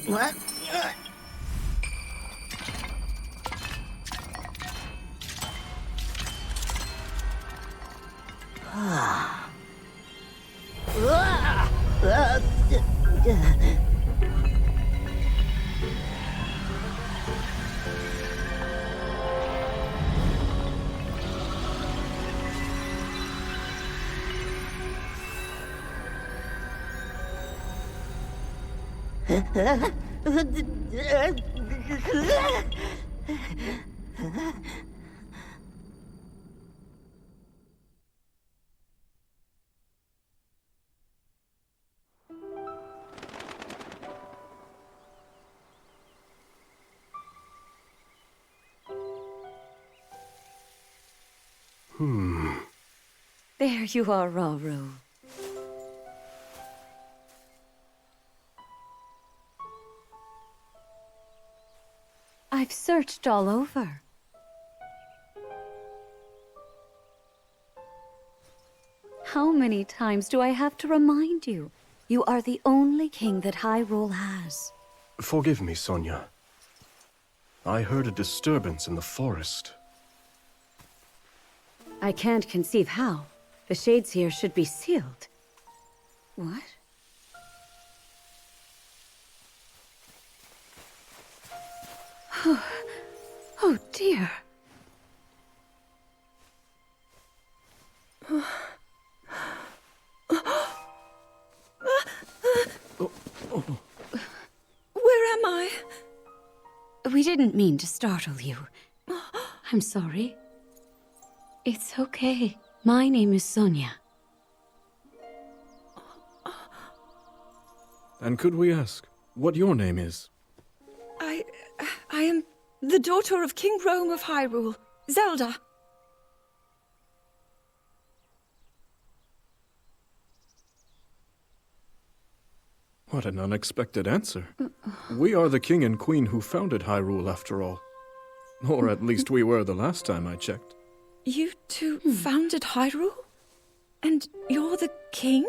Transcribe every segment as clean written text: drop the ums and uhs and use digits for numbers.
What? There you are, Rauru. I've searched all over. How many times do I have to remind you? You are the only king that Hyrule has. Forgive me, Sonia. I heard a disturbance in the forest. I can't conceive how. The shades here should be sealed. What? Oh dear. Where am I? We didn't mean to startle you. I'm sorry. It's okay. My name is Sonia. And could we ask what your name is? I am the daughter of King Rome of Hyrule, Zelda. What an unexpected answer. We are the king and queen who founded Hyrule, after all. Or at least we were the last time I checked. You two founded Hyrule? And you're the king?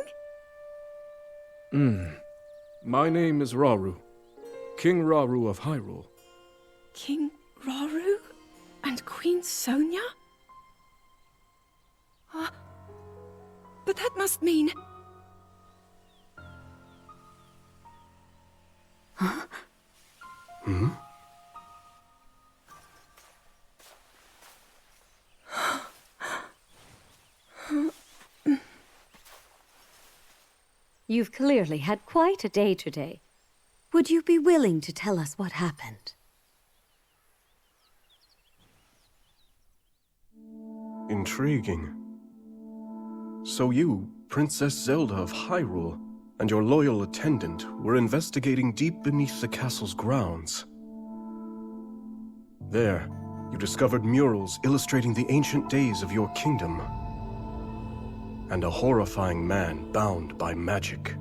My name is Rauru. King Rauru of Hyrule. King Rauru? And Queen Sonia? But that must mean... You've clearly had quite a day today. Would you be willing to tell us what happened? Intriguing. So you, Princess Zelda of Hyrule, and your loyal attendant were investigating deep beneath the castle's grounds. There, you discovered murals illustrating the ancient days of your kingdom. And a horrifying man bound by magic.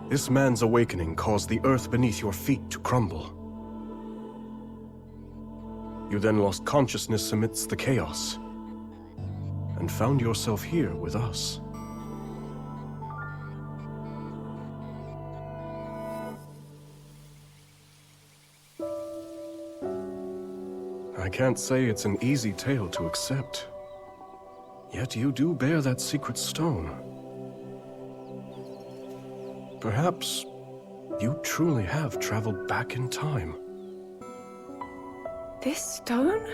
This man's awakening caused the earth beneath your feet to crumble. You then lost consciousness amidst the chaos, and found yourself here with us. I can't say it's an easy tale to accept. Yet you do bear that secret stone. Perhaps you truly have traveled back in time. This stone?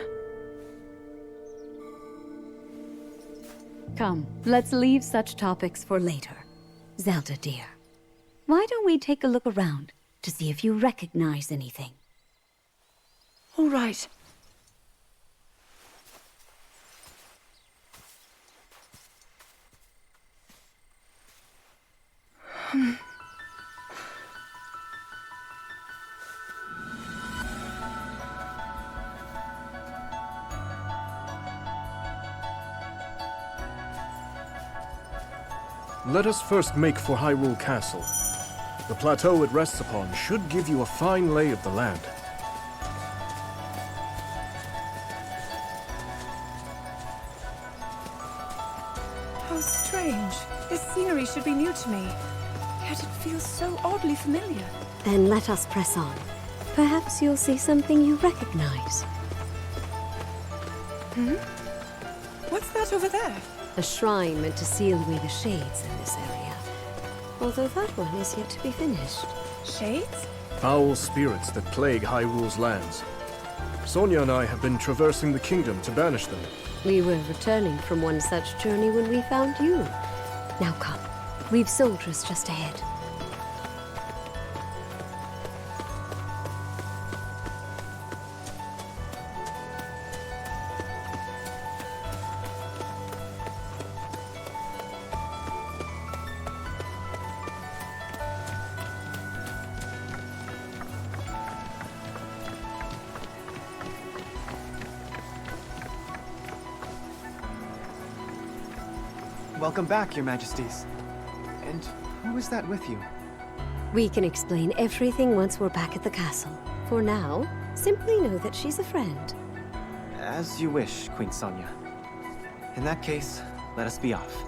Come, let's leave such topics for later. Zelda, dear, why don't we take a look around? to see if you recognize anything. All right. Let us first make for Hyrule Castle. The plateau it rests upon should give you a fine lay of the land. How strange. This scenery should be new to me. Yet it feels so oddly familiar. Then let us press on. Perhaps you'll see something you recognize. What's that over there? A shrine meant to seal away the shades in this area. Although that one is yet to be finished. Shades? Foul spirits that plague Hyrule's lands. Sonia and I have been traversing the kingdom to banish them. We were returning from one such journey when we found you. Now come. We've soldiers just ahead. Welcome back, Your Majesties. And who is that with you? We can explain everything once we're back at the castle. For now, simply know that she's a friend. As you wish, Queen Sonia. In that case, let us be off.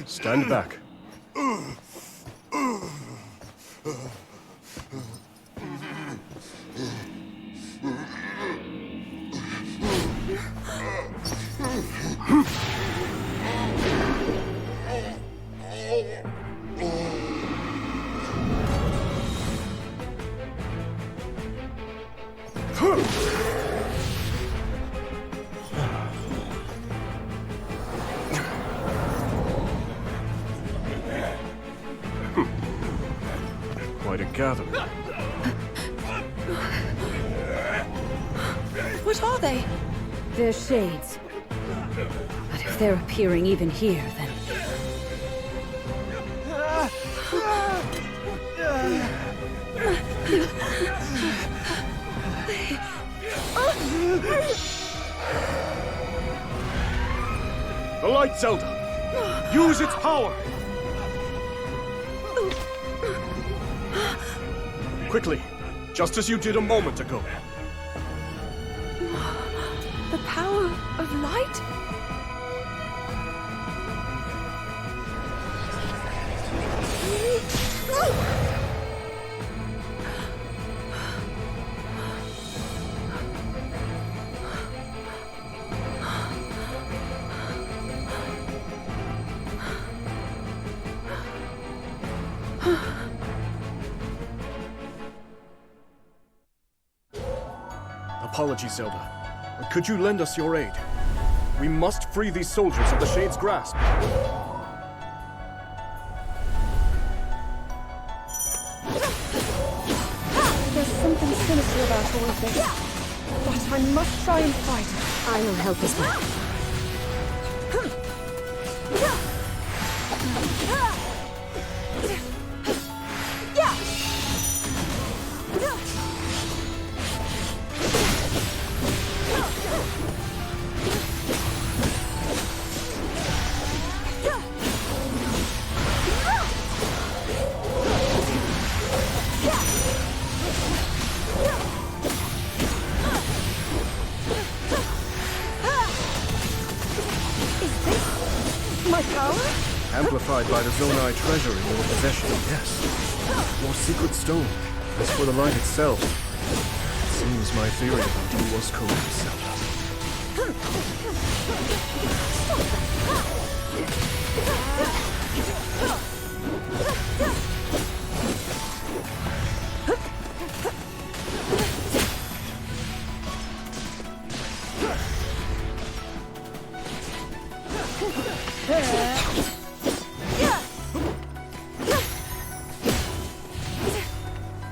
Stand back. Quite a gathering. What are they? They're shades. But if they're appearing even here, then... The Light Zelda! Use its power! Quickly, just as you did a moment ago. The power of light? Apologies, Zelda, but could you lend us your aid? We must free these soldiers of the Shade's grasp. There's something sinister about all of this. But I must try and fight it. I will help as well. My power? Amplified by the Zonai treasure in your possession, yes. Your secret stone. As for the light itself, it seems my theory about you was correct, Zelda.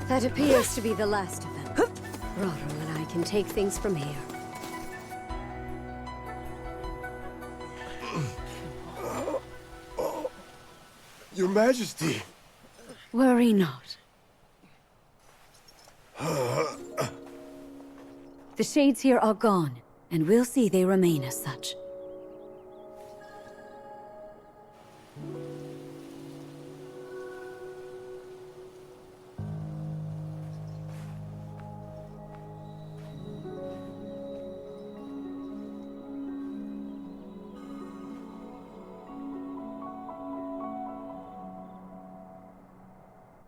That appears to be the last of them. Rodro and I can take things from here. Your Majesty! Worry not. The shades here are gone, and we'll see they remain as such.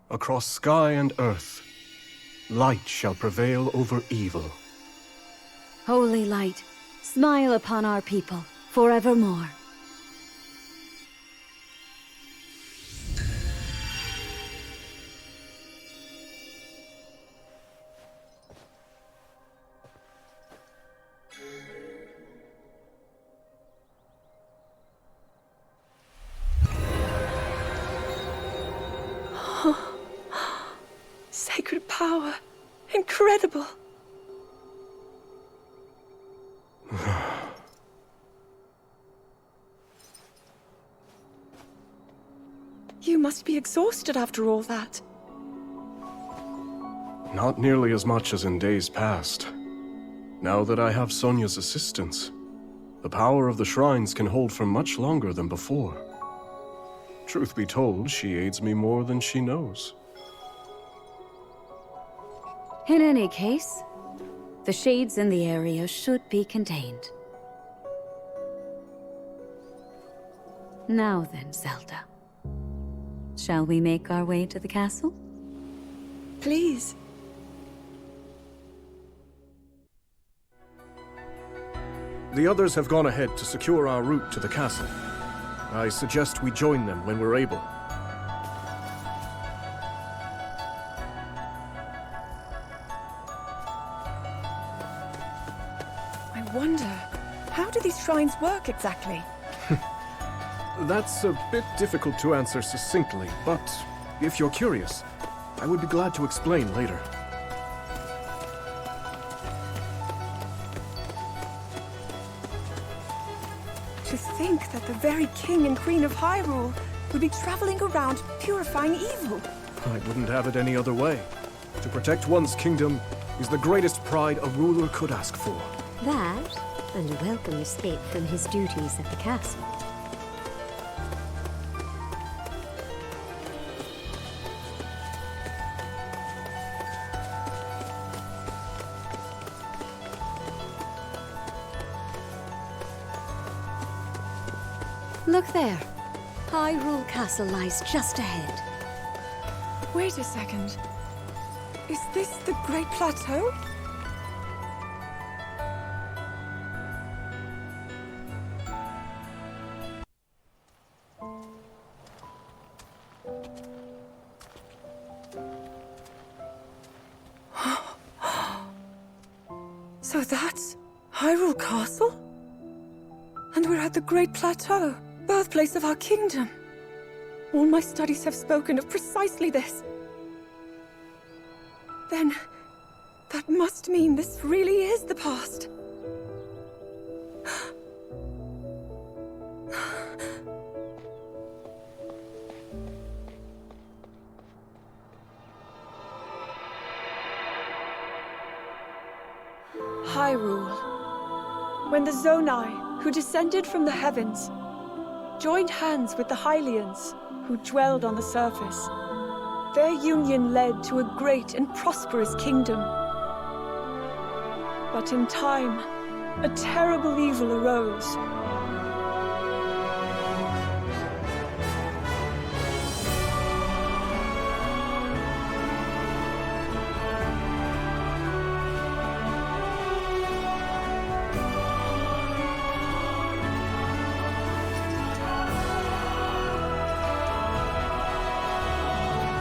Across sky and earth, light shall prevail over evil. Holy light, smile upon our people forevermore. Sacred power. Incredible. You must be exhausted after all that. Not nearly as much as in days past. Now that I have Sonia's assistance, the power of the shrines can hold for much longer than before. Truth be told, she aids me more than she knows. In any case, the shades in the area should be contained. Now then, Zelda. Shall we make our way to the castle? Please. The others have gone ahead to secure our route to the castle. I suggest we join them when we're able. I wonder, how do these shrines work exactly? That's a bit difficult to answer succinctly, but if you're curious, I would be glad to explain later. To think that the very king and queen of Hyrule would be traveling around purifying evil. I wouldn't have it any other way. To protect one's kingdom is the greatest pride a ruler could ask for. That, and a welcome escape from his duties at the castle. Look there. Hyrule Castle lies just ahead. Wait a second. Is this the Great Plateau? So that's Hyrule Castle? And we're at the Great Plateau, birthplace of our kingdom. All my studies have spoken of precisely this. Then, that must mean this really is the past. Hyrule. When the Zonai, who descended from the heavens, joined hands with the Hylians, who dwelled on the surface, their union led to a great and prosperous kingdom. But in time, a terrible evil arose.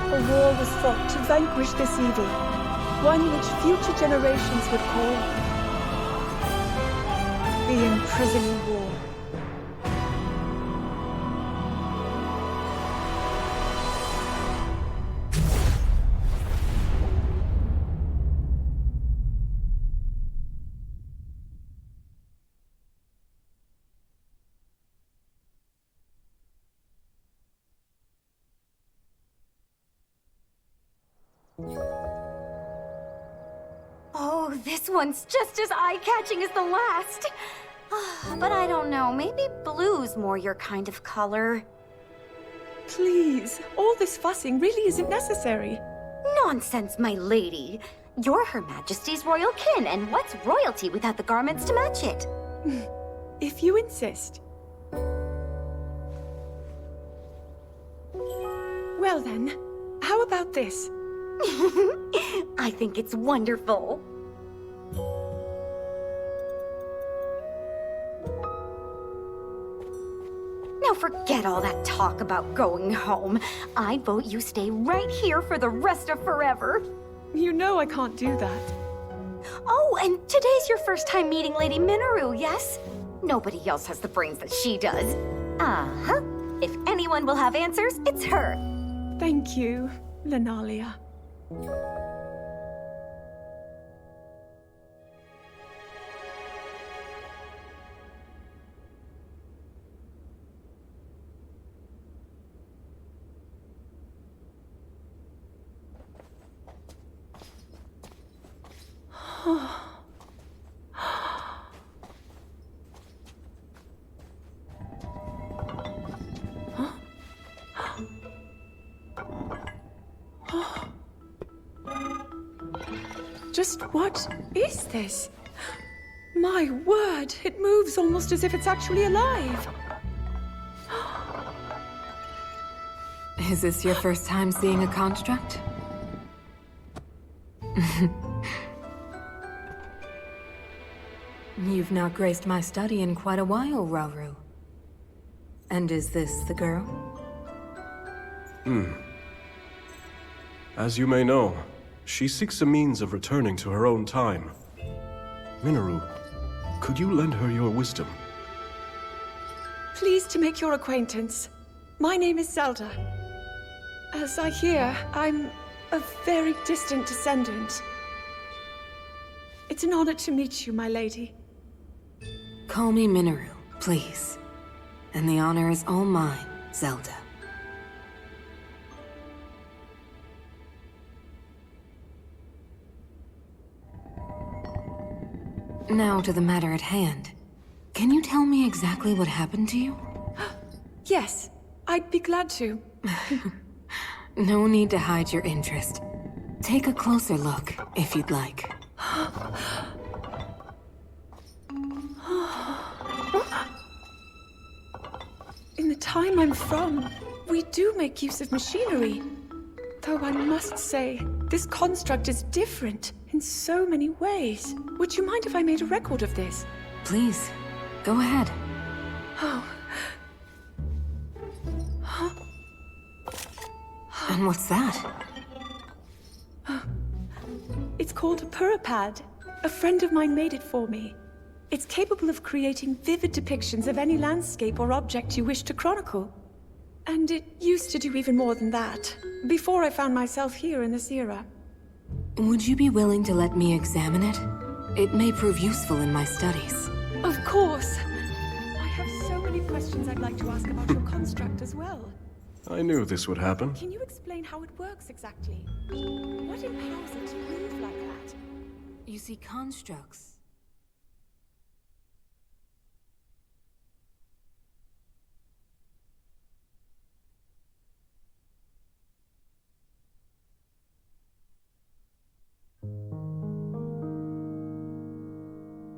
A war was fought to vanquish this evil, one which future generations would call the Imprisoning War. this one's just as eye-catching as the last. But I don't know, maybe blue's more your kind of color. Please, all this fussing really isn't necessary. Nonsense, my lady. You're Her Majesty's royal kin, and what's royalty without the garments to match it? If you insist. Well then, how about this? I think it's wonderful. Now forget all that talk about going home. I vote you stay right here for the rest of forever. You know I can't do that. Oh, and today's your first time meeting Lady Minoru, yes? Nobody else has the brains that she does. Uh-huh. If anyone will have answers, it's her. Thank you, Lenalia. Just what is this? My word, it moves almost as if it's actually alive. Is this your first time seeing a construct? You've not graced my study in quite a while, Rauru. And is this the girl? As you may know, she seeks a means of returning to her own time. Minoru, could you lend her your wisdom? Pleased to make your acquaintance. My name is Zelda. As I hear, I'm a very distant descendant. It's an honor to meet you, my lady. Call me Minoru, please. And the honor is all mine, Zelda. Now to the matter at hand. Can you tell me exactly what happened to you? Yes, I'd be glad to. No need to hide your interest. Take a closer look, if you'd like. In the time I'm from, we do make use of machinery. Though I must say, this construct is different in so many ways. Would you mind if I made a record of this? Please, go ahead. Oh. And what's that? It's called a Purapad. A friend of mine made it for me. It's capable of creating vivid depictions of any landscape or object you wish to chronicle. And it used to do even more than that, before I found myself here in this era. Would you be willing to let me examine it? It may prove useful in my studies. Of course. I have so many questions I'd like to ask about your construct as well. I knew this would happen. Can you explain how it works exactly? What empowers it to move like that? You see, constructs...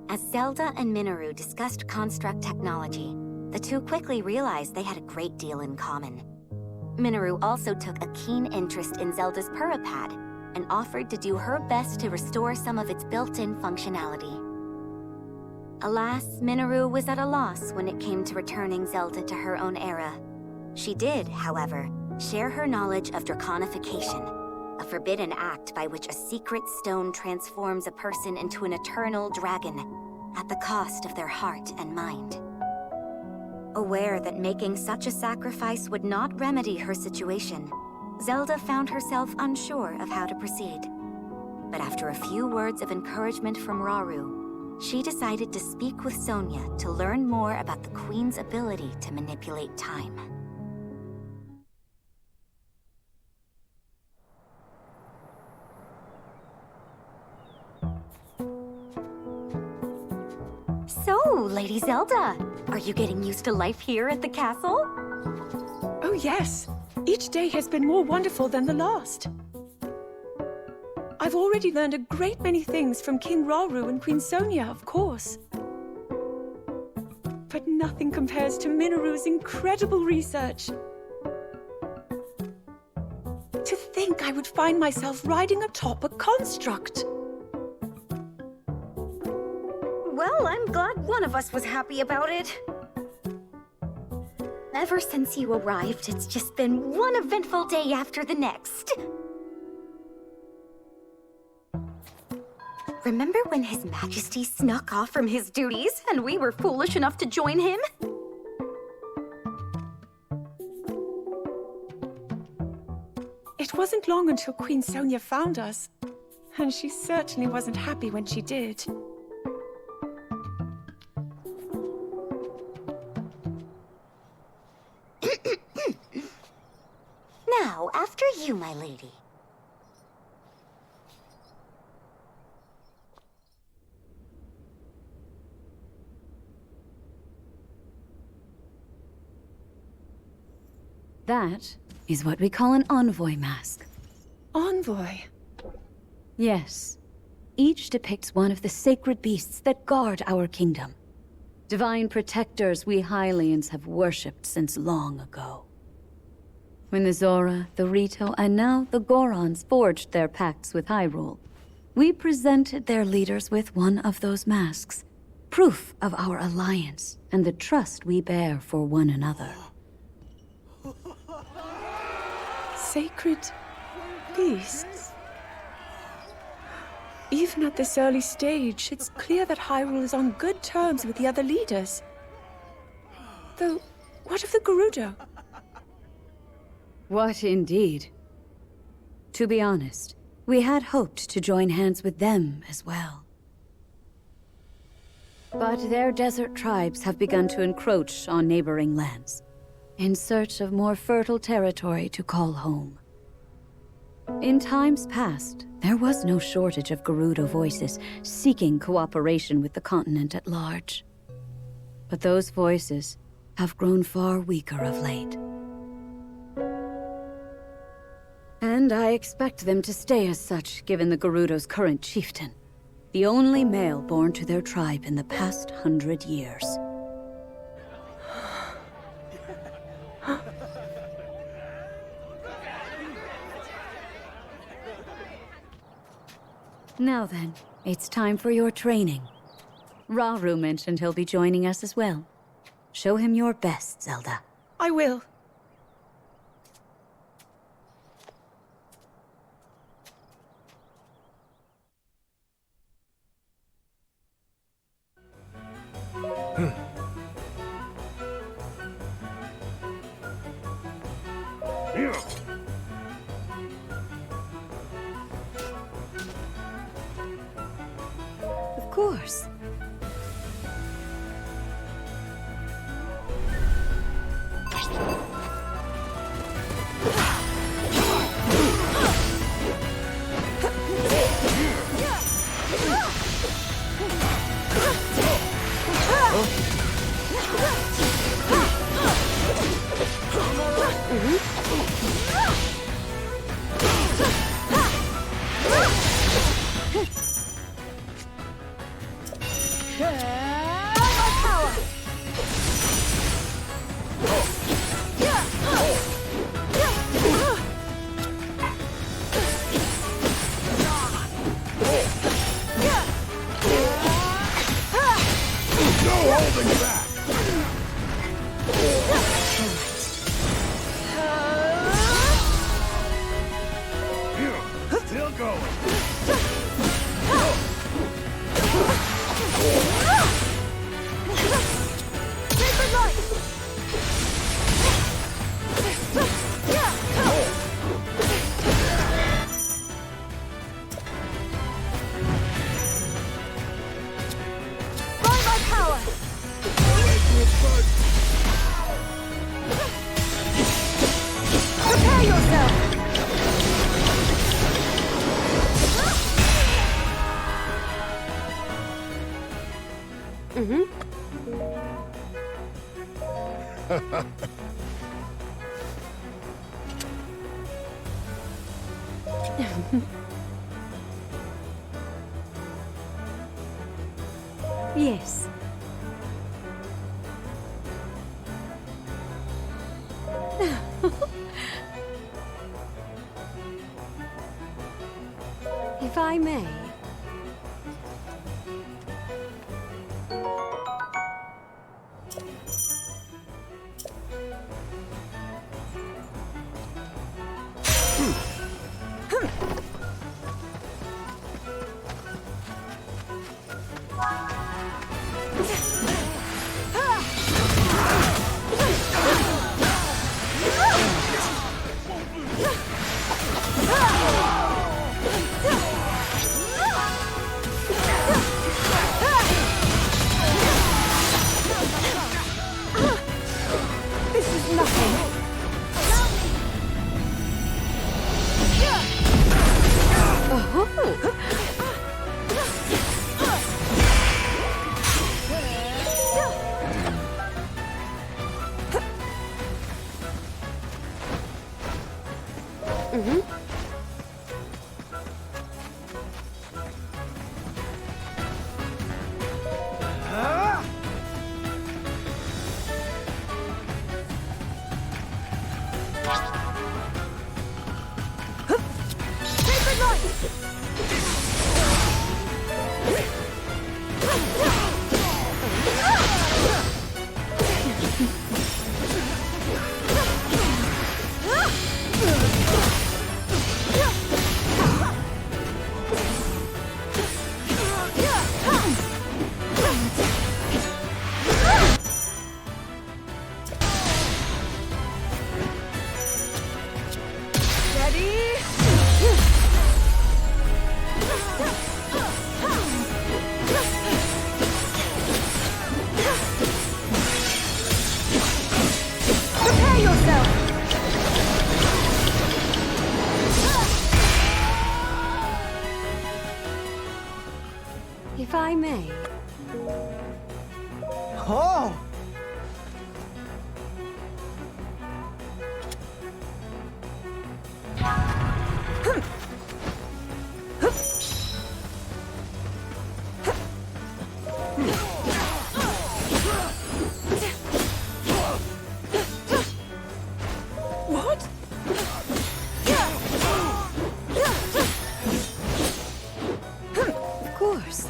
As Zelda and Minoru discussed construct technology, the two quickly realized they had a great deal in common. Minoru also took a keen interest in Zelda's Purapad and offered to do her best to restore some of its built-in functionality. Alas, Minoru was at a loss when it came to returning Zelda to her own era. She did, however, share her knowledge of draconification, a forbidden act by which a secret stone transforms a person into an eternal dragon at the cost of their heart and mind. Aware that making such a sacrifice would not remedy her situation, Zelda found herself unsure of how to proceed. But after a few words of encouragement from Rauru, she decided to speak with Sonia to learn more about the Queen's ability to manipulate time. Lady Zelda, are you getting used to life here at the castle? Oh yes, each day has been more wonderful than the last. I've already learned a great many things from King Rauru and Queen Sonia, of course. But nothing compares to Minoru's incredible research. To think I would find myself riding atop a construct. Well, I'm glad one of us was happy about it. Ever since you arrived, it's just been one eventful day after the next. Remember when His Majesty snuck off from his duties and we were foolish enough to join him? It wasn't long until Queen Sonia found us, and she certainly wasn't happy when she did. Now, after you, my lady. That is what we call an envoy mask. Envoy? Yes. Each depicts one of the sacred beasts that guard our kingdom. Divine protectors we Hylians have worshipped since long ago. When the Zora, the Rito, and now the Gorons forged their pacts with Hyrule, we presented their leaders with one of those masks, proof of our alliance and the trust we bear for one another. Sacred beasts? Even at this early stage, it's clear that Hyrule is on good terms with the other leaders. Though, what of the Gerudo? What indeed? To be honest, we had hoped to join hands with them as well. But their desert tribes have begun to encroach on neighboring lands, in search of more fertile territory to call home. In times past, there was no shortage of Gerudo voices seeking cooperation with the continent at large. But those voices have grown far weaker of late. And I expect them to stay as such, given the Gerudo's current chieftain, the only male born to their tribe in the past 100 years. Now then, it's time for your training. Rauru mentioned he'll be joining us as well. Show him your best, Zelda. I will. Of course. Yes. If I may. If I may. Oh! What? Of course.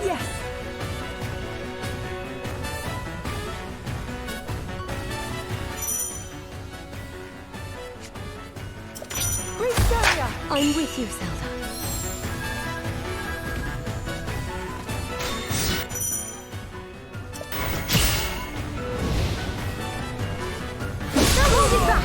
Yes. Great Saria! I'm with you, Zelda. Now hold it back!